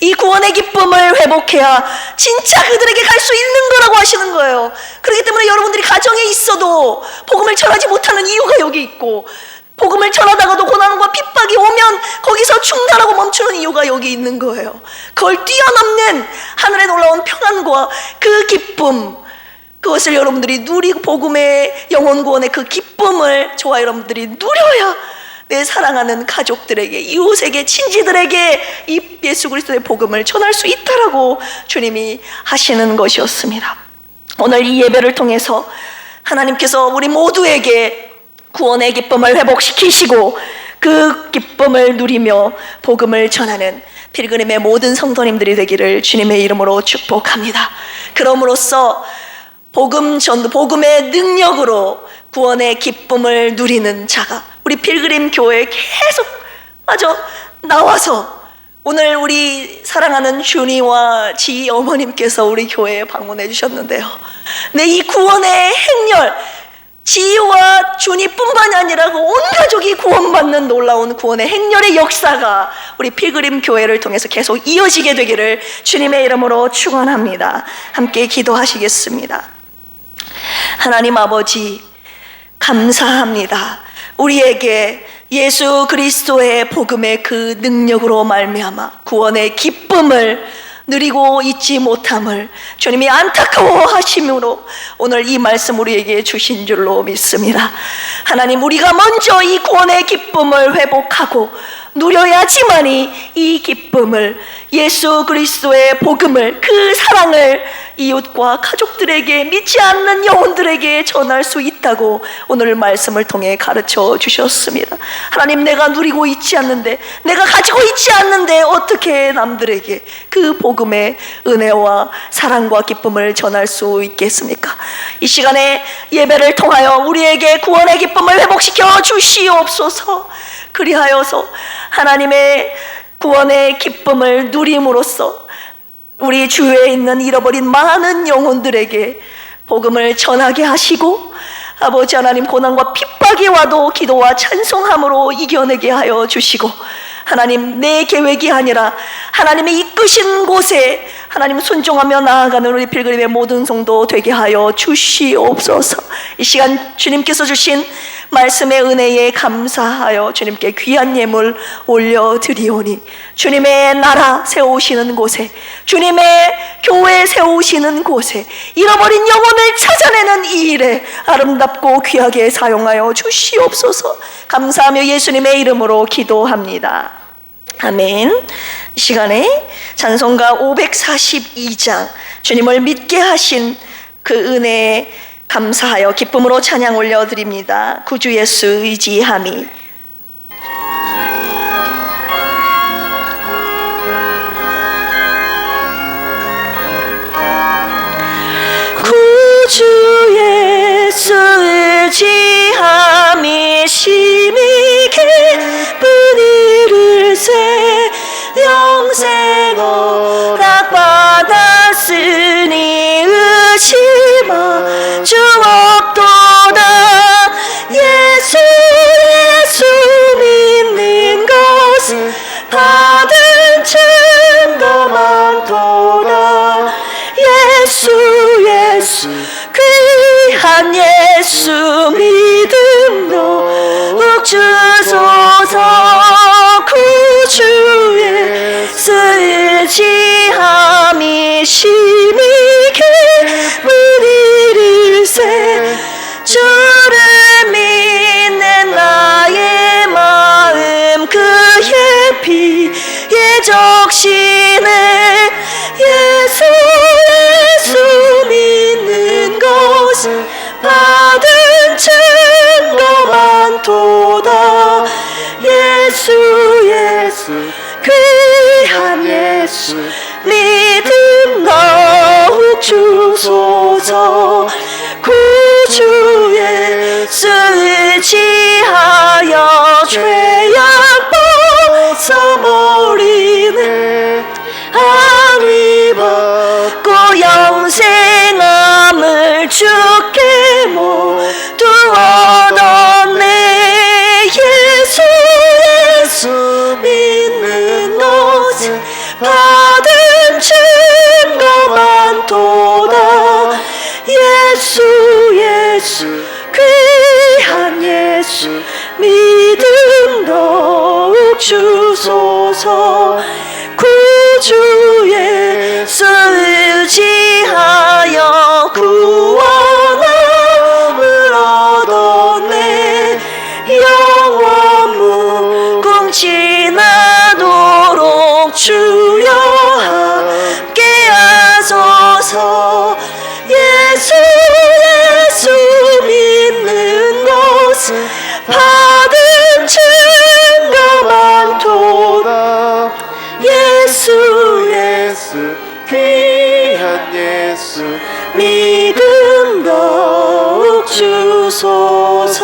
이 구원의 기쁨을 회복해야 진짜 그들에게 갈 수 있는 거라고 하시는 거예요. 그렇기 때문에 여러분들이 가정에 있어도 복음을 전하지 못하는 이유가 여기 있고, 복음을 전하다가도 고난과 핍박이 오면 거기서 중단하고 멈추는 이유가 여기 있는 거예요. 그걸 뛰어넘는 하늘에 놀라운 평안과 그 기쁨, 그것을 여러분들이 누리고 복음의 영혼 구원의 그 기쁨을 저와 여러분들이 누려야 내 사랑하는 가족들에게, 이웃에게, 친지들에게 이 예수 그리스도의 복음을 전할 수 있다라고 주님이 하시는 것이었습니다. 오늘 이 예배를 통해서 하나님께서 우리 모두에게 구원의 기쁨을 회복시키시고 그 기쁨을 누리며 복음을 전하는 필그림의 모든 성도님들이 되기를 주님의 이름으로 축복합니다. 그럼으로써 복음 전도, 복음의 능력으로 구원의 기쁨을 누리는 자가 우리 필그림 교회에 계속 나와서 오늘 우리 사랑하는 준이와 지 어머님께서 우리 교회에 방문해 주셨는데요. 네, 이 구원의 행렬, 지희와 준이뿐만이 아니라 온 가족이 구원받는 놀라운 구원의 행렬의 역사가 우리 필그림 교회를 통해서 계속 이어지게 되기를 주님의 이름으로 축원합니다. 함께 기도하시겠습니다. 하나님 아버지, 감사합니다. 우리에게 예수 그리스도의 복음의 그 능력으로 말미암아 구원의 기쁨을 누리고 있지 못함을 주님이 안타까워하심으로 오늘 이 말씀 우리에게 주신 줄로 믿습니다. 하나님, 우리가 먼저 이 구원의 기쁨을 회복하고 누려야지만이 이 기쁨을, 예수 그리스도의 복음을, 그 사랑을 이웃과 가족들에게, 믿지 않는 영혼들에게 전할 수 있다고 오늘 말씀을 통해 가르쳐 주셨습니다. 하나님, 내가 누리고 있지 않는데, 내가 가지고 있지 않는데 어떻게 남들에게 그 복음의 은혜와 사랑과 기쁨을 전할 수 있겠습니까? 이 시간에 예배를 통하여 우리에게 구원의 기쁨을 회복시켜 주시옵소서. 그리하여서 하나님의 구원의 기쁨을 누림으로써 우리 주위에 있는 잃어버린 많은 영혼들에게 복음을 전하게 하시고, 아버지 하나님, 고난과 핍박이 와도 기도와 찬송함으로 이겨내게 하여 주시고, 하나님, 내 계획이 아니라 하나님의 이끄신 곳에 하나님 순종하며 나아가는 우리 필그림의 모든 성도 되게 하여 주시옵소서. 이 시간 주님께서 주신 말씀의 은혜에 감사하여 주님께 귀한 예물 올려드리오니, 주님의 나라 세우시는 곳에, 주님의 교회 세우시는 곳에 잃어버린 영혼을 찾아내는 이 일에 아름답고 귀하게 사용하여 주시옵소서. 감사하며 예수님의 이름으로 기도합니다. 아멘. 이 시간에 찬송가 542장 주님을 믿게 하신 그 은혜에 감사하여 기쁨으로 찬양 올려드립니다. 구주 예수 의지함이. 구주 예수 의지함이 심히 기쁜 이를세 영생 허락받았으니 의심하 주 없도다. 예수 믿는 것은 받은 증거 많도다. 예수 귀한 예수 믿음도 옥주소서. 구주의 의지함이 심히 기쁜 이를세 주를 믿는 나의 마음 그의 피에 적시네. 예수 죄악 벗어버리네 아리 받고 영생함을 주께 모두 얻었네 예수 믿는 것은 받은 증거 많도다 예수 귀한 예수 믿음 더욱 주소서 구주 예수 의지하여 구원함을 얻었네 영원 무궁지나도록 주여 함께하소서 예수 믿는 것은 받은 증거 많도다 예수 귀한 예수 믿음 더욱 주소서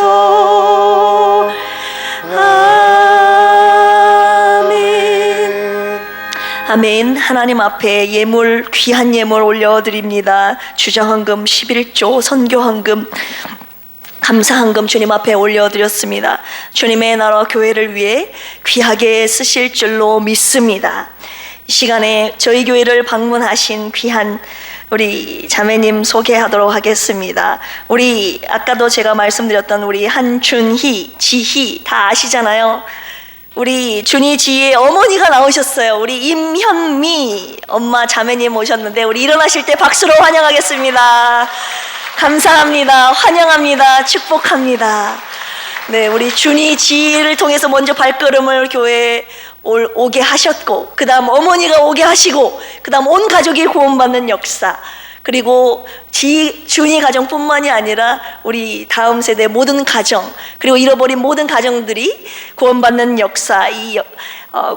아멘. 아멘. 하나님 앞에 예물, 귀한 예물 올려드립니다. 주정헌금 11조, 선교헌금, 감사헌금 주님 앞에 올려드렸습니다. 주님의 나라 교회를 위해 귀하게 쓰실 줄로 믿습니다. 이 시간에 저희 교회를 방문하신 귀한 우리 자매님 소개하도록 하겠습니다. 우리 아까도 제가 말씀드렸던 우리 한준희, 지희 다 아시잖아요. 우리 준희 지희의 어머니가 나오셨어요. 우리 임현미 엄마 자매님 오셨는데 우리 일어나실 때 박수로 환영하겠습니다. 감사합니다. 환영합니다. 축복합니다. 네, 우리 준희 지희를 통해서 먼저 발걸음을 교회에 오게 하셨고, 그 다음 어머니가 오게 하시고, 그 다음 온 가족이 구원받는 역사, 그리고 준희 가정뿐만이 아니라 우리 다음 세대 모든 가정, 그리고 잃어버린 모든 가정들이 구원받는 역사, 이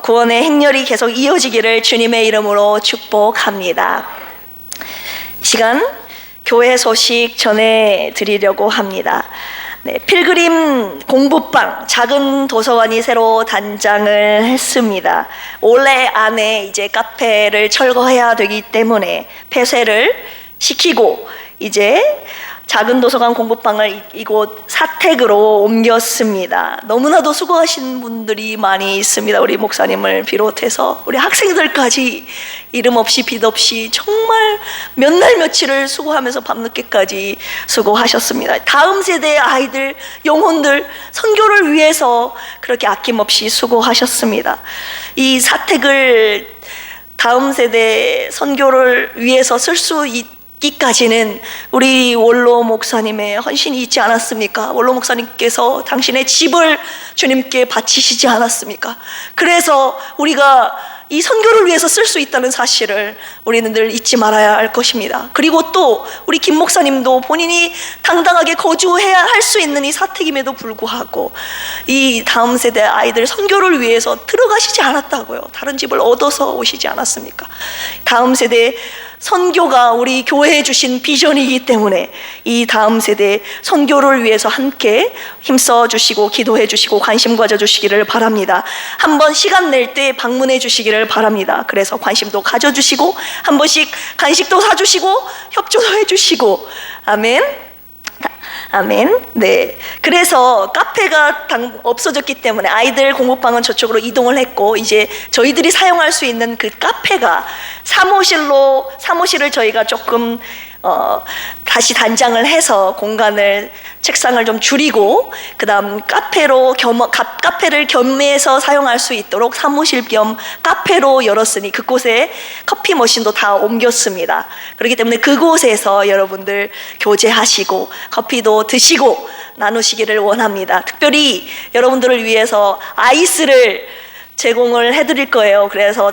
구원의 행렬이 계속 이어지기를 주님의 이름으로 축복합니다. 이 시간 교회 소식 전해드리려고 합니다. 네, 필그림 공부방 작은 도서관이 새로 단장을 했습니다. 올해 안에 이제 카페를 철거해야 되기 때문에 폐쇄를 시키고 이제 작은 도서관 공부방을 이곳 사택으로 옮겼습니다. 너무나도 수고하신 분들이 많이 있습니다. 우리 목사님을 비롯해서 우리 학생들까지 이름 없이 빛 없이 정말 몇 날 며칠을 수고하면서 밤늦게까지 수고하셨습니다. 다음 세대의 아이들, 영혼들 선교를 위해서 그렇게 아낌없이 수고하셨습니다. 이 사택을 다음 세대 선교를 위해서 쓸 수 있기까지는 우리 원로 목사님의 헌신이 있지 않았습니까? 원로 목사님께서 당신의 집을 주님께 바치시지 않았습니까? 그래서 우리가 이 선교를 위해서 쓸 수 있다는 사실을 우리는 늘 잊지 말아야 할 것입니다. 그리고 또 우리 김 목사님도 본인이 당당하게 거주해야 할 수 있는 이 사택임에도 불구하고 이 다음 세대 아이들 선교를 위해서 들어가시지 않았다고요. 다른 집을 얻어서 오시지 않았습니까? 다음 세대 선교가 우리 교회에 주신 비전이기 때문에 이 다음 세대 선교를 위해서 함께 힘써 주시고 기도해 주시고 관심 가져 주시기를 바랍니다. 한번 시간 낼 때 방문해 주시기를 바랍니다. 그래서 관심도 가져 주시고 한 번씩 간식도 사 주시고 협조도 해 주시고 아멘. 아멘. 네. 그래서 카페가 없어졌기 때문에 아이들 공부방은 저쪽으로 이동을 했고 이제 저희들이 사용할 수 있는 그 카페가 사무실을 저희가 조금 다시 단장을 해서 공간을 책상을 좀 줄이고 그다음 카페를 겸해서 사용할 수 있도록 사무실 겸 카페로 열었으니 그곳에 커피 머신도 다 옮겼습니다. 그렇기 때문에 그곳에서 여러분들 교제하시고 커피도 드시고 나누시기를 원합니다. 특별히 여러분들을 위해서 아이스를 제공을 해드릴 거예요. 그래서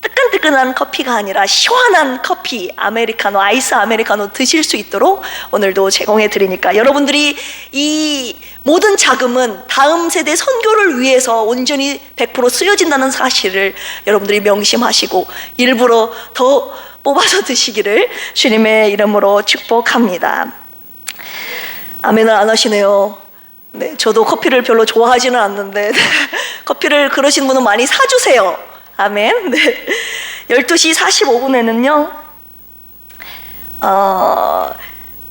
뜨끈뜨끈한 커피가 아니라 시원한 커피, 아메리카노, 아이스 아메리카노 드실 수 있도록 오늘도 제공해 드리니까 여러분들이 이 모든 자금은 다음 세대 선교를 위해서 온전히 100% 쓰여진다는 사실을 여러분들이 명심하시고 일부러 더 뽑아서 드시기를 주님의 이름으로 축복합니다. 아멘을 안 하시네요. 네, 저도 커피를 별로 좋아하지는 않는데 커피를 그러신 분은 많이 사주세요. 아멘. 네. 12시 45분에는요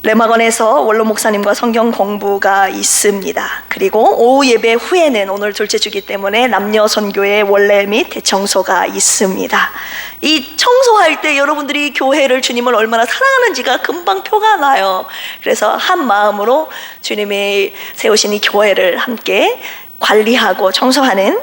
레마건에서 원로 목사님과 성경 공부가 있습니다. 그리고 오후 예배 후에는 오늘 둘째 주기 때문에 남녀 선교회 원래 및 대청소가 있습니다. 이 청소할 때 여러분들이 교회를, 주님을 얼마나 사랑하는지가 금방 표가 나요. 그래서 한 마음으로 주님이 세우신 이 교회를 함께 관리하고 청소하는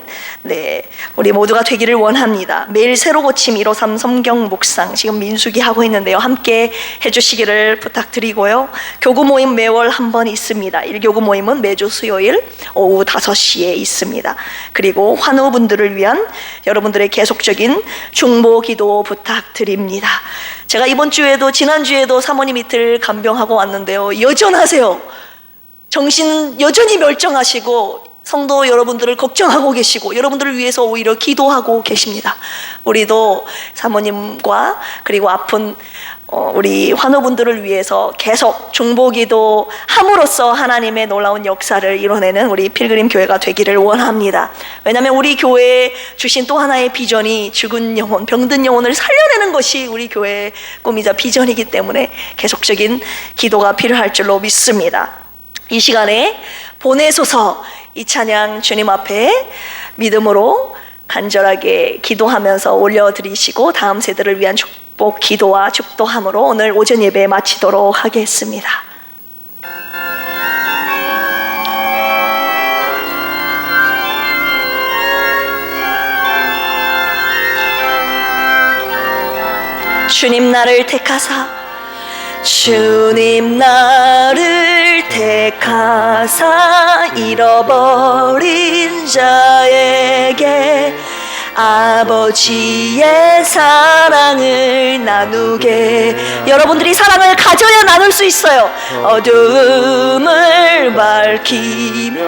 우리 모두가 되기를 원합니다. 매일 새로 고침 153 성경 묵상 지금 민수기 하고 있는데요, 함께 해주시기를 부탁드리고요. 교구 모임 매월 한 번 있습니다. 1교구 모임은 매주 수요일 오후 5시에 있습니다. 그리고 환우분들을 위한 여러분들의 계속적인 중보 기도 부탁드립니다. 제가 이번 주에도 지난주에도 사모님 이틀 간병하고 왔는데요, 여전하세요. 정신 여전히 멀쩡하시고 성도 여러분들을 걱정하고 계시고 여러분들을 위해서 오히려 기도하고 계십니다. 우리도 사모님과 그리고 아픈 우리 환우분들을 위해서 계속 중보기도 함으로써 하나님의 놀라운 역사를 이뤄내는 우리 필그림 교회가 되기를 원합니다. 왜냐하면 우리 교회에 주신 또 하나의 비전이 죽은 영혼, 병든 영혼을 살려내는 것이 우리 교회의 꿈이자 비전이기 때문에 계속적인 기도가 필요할 줄로 믿습니다. 이 시간에 보내소서 이 찬양 주님 앞에 믿음으로 간절하게 기도하면서 올려드리시고 다음 세대를 위한 축복 기도와 축도함으로 오늘 오전 예배 마치도록 하겠습니다. 주님 나를 택하사, 주님 나를 택하사 잃어버린 자에게 아버지의 사랑을 나누게. 여러분들이 사랑을 가져야 나눌 수 있어요. 어두움을 밝히며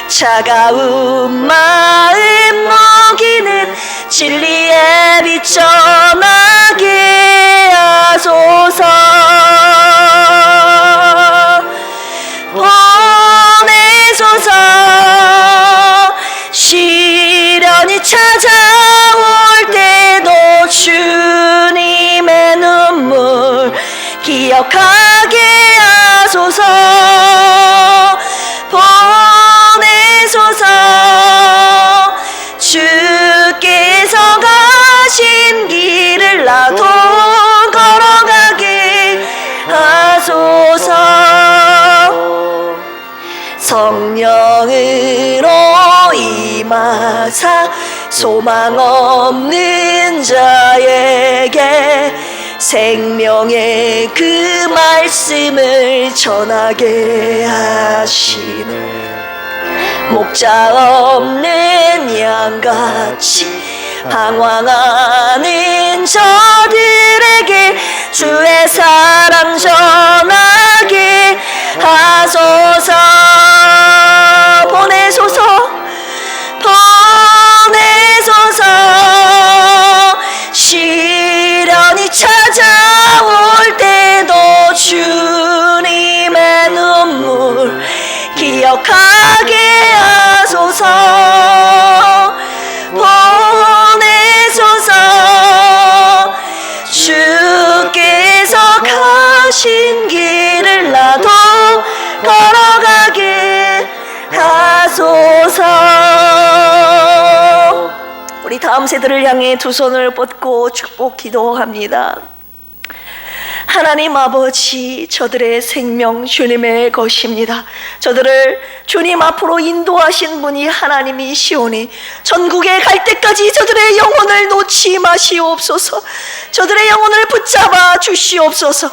차가운 마음 먹이는 진리의 빛 전하게 하소서. 보내소서. 시련이 찾아올 때도 주님의 눈물 기억하게 하소서. 보내소서. 주께서 가신 길을 나도 걸어가게 하소서. 성령으로 임하사 소망 없는 자에게 생명의 그 말씀을 전하게 하시네. 목자 없는 양같이 방황하는 저들에게 주의 사랑 전하게 하소서. 보내소서. 보내소서. 시련이 찾아올 때도 주님의 눈물 기억하게 하소서. 보내소서. 주께서 가신 길을 나도 걸어가게 하소서. 우리 다음 세대를 향해 두 손을 뻗고 축복 기도합니다. 하나님 아버지, 저들의 생명 주님의 것입니다. 저들을 주님 앞으로 인도하신 분이 하나님이시오니 전국에 갈 때까지 저들의 영혼을 놓지 마시옵소서. 저들의 영혼을 붙잡아 주시옵소서.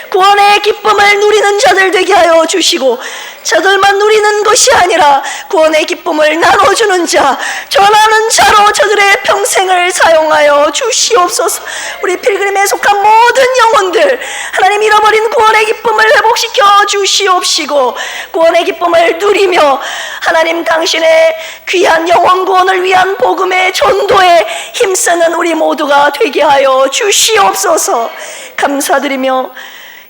구원의 기쁨을 누리는 자들 되게 하여 주시고 저들만 누리는 것이 아니라 구원의 기쁨을 나눠주는 자, 전하는 자로 저들의 평생을 사용하여 주시옵소서. 우리 필그림에 속한 모든 영혼들 하나님 잃어버린 구원의 기쁨을 회복시켜 주시옵시고 구원의 기쁨을 누리며 하나님 당신의 귀한 영혼 구원을 위한 복음의 전도에 힘쓰는 우리 모두가 되게 하여 주시옵소서. 감사드리며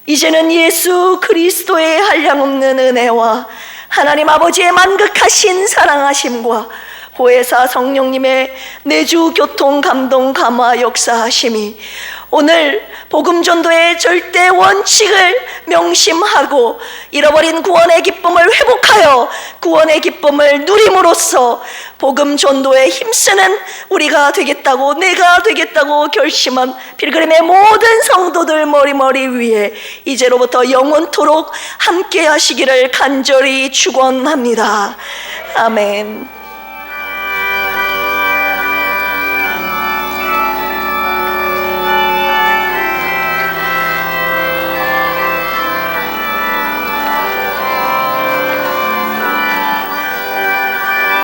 이제는 예수 그리스도의 한량없는 은혜와 하나님 아버지의 만극하신 사랑하심과 보혜사 성령님의 내주 교통 감동 감화 역사하심이 오늘 복음전도의 절대 원칙을 명심하고 잃어버린 구원의 기쁨을 회복하여 구원의 기쁨을 누림으로써 복음전도에 힘쓰는 우리가 되겠다고, 내가 되겠다고 결심한 필그림의 모든 성도들 머리머리 위에 이제로부터 영원토록 함께 하시기를 간절히 축원합니다. 아멘.